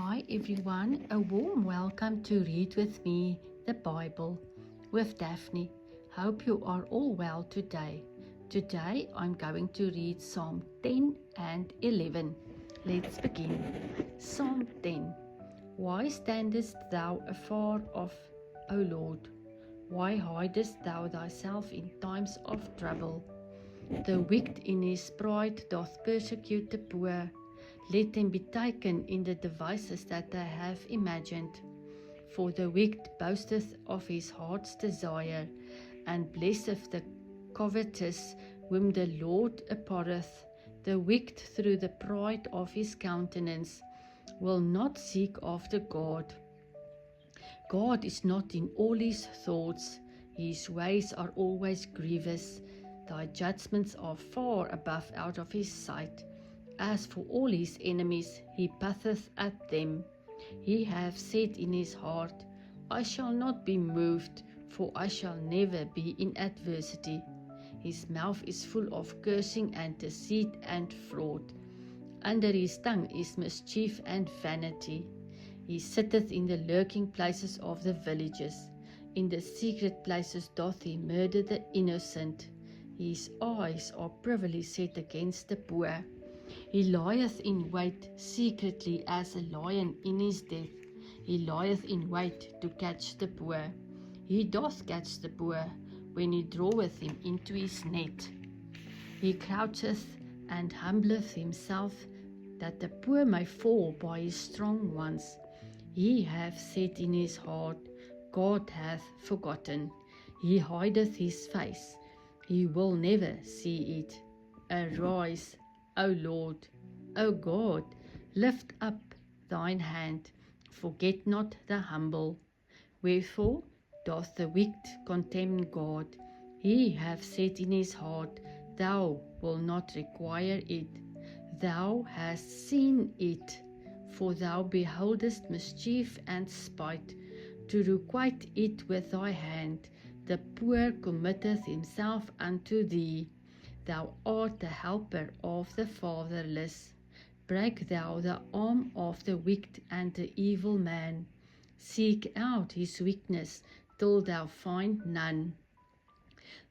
Hi everyone, a warm welcome to Read With Me, the Bible, with Daphne. Hope you are all well today. Today I'm going to read Psalm 10 and 11. Let's begin. Psalm 10. Why standest thou afar off, O Lord? Why hidest thou thyself in times of trouble? The wicked in his pride doth persecute the poor. Let them be taken in the devices that they have imagined. For the wicked boasteth of his heart's desire, and blesseth the covetous whom the Lord abhorreth. The wicked through the pride of his countenance will not seek after God. God is not in all his thoughts, his ways are always grievous. Thy judgments are far above out of his sight. As for all his enemies, he puffeth at them. He hath said in his heart, I shall not be moved, for I shall never be in adversity. His mouth is full of cursing and deceit and fraud. Under his tongue is mischief and vanity. He sitteth in the lurking places of the villages. In the secret places doth he murder the innocent. His eyes are privily set against the poor. He lieth in wait secretly as a lion in his death. He lieth in wait to catch the poor. He doth catch the poor when he draweth him into his net. He croucheth and humbleth himself, that the poor may fall by his strong ones. He hath said in his heart, God hath forgotten. He hideth his face. He will never see it. Arise, O Lord, O God, lift up thine hand, forget not the humble. Wherefore doth the wicked contemn God? He hath said in his heart, Thou wilt not require it. Thou hast seen it, for thou beholdest mischief and spite, to requite it with thy hand. The poor committeth himself unto thee. Thou art the helper of the fatherless. Break thou the arm of the wicked and the evil man. Seek out his weakness till thou find none.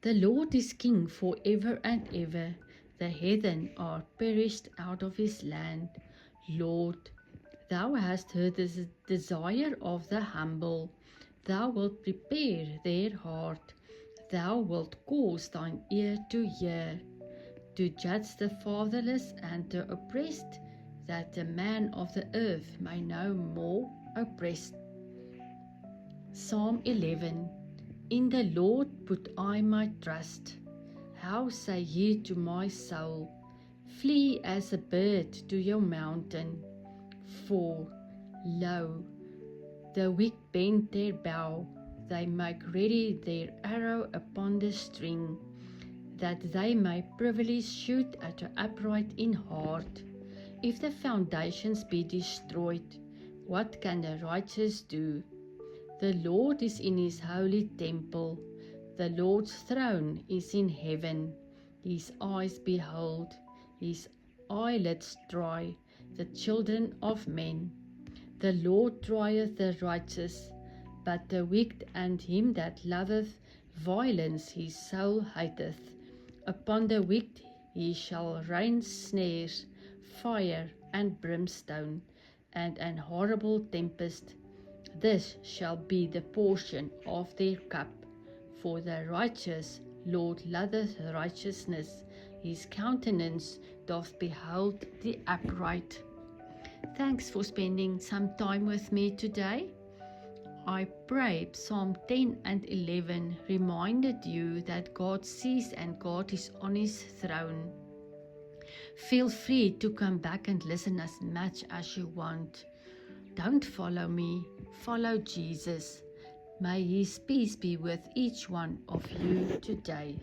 The Lord is king for ever and ever. The heathen are perished out of his land. Lord, thou hast heard the desire of the humble. Thou wilt prepare their heart. Thou wilt cause thine ear to hear, to judge the fatherless and the oppressed, that the man of the earth may no more oppressed. Psalm 11. In the Lord put I my trust. How say ye to my soul, Flee as a bird to your mountain? For, lo, the wicked bend their bow, they make ready their arrow upon the string, that they may privily shoot at the upright in heart. If the foundations be destroyed, what can the righteous do? The Lord is in his holy temple. The Lord's throne is in heaven. His eyes behold, his eyelids try the children of men. The Lord trieth the righteous, but the wicked and him that loveth violence his soul hateth. Upon the wicked he shall rain snares, fire and brimstone, and an horrible tempest. This shall be the portion of their cup. For the righteous Lord loveth righteousness. His countenance doth behold the upright. Thanks for spending some time with me today. I pray Psalm 10 and 11 reminded you that God sees and God is on his throne. Feel free to come back and listen as much as you want. Don't follow me, follow Jesus. May his peace be with each one of you today.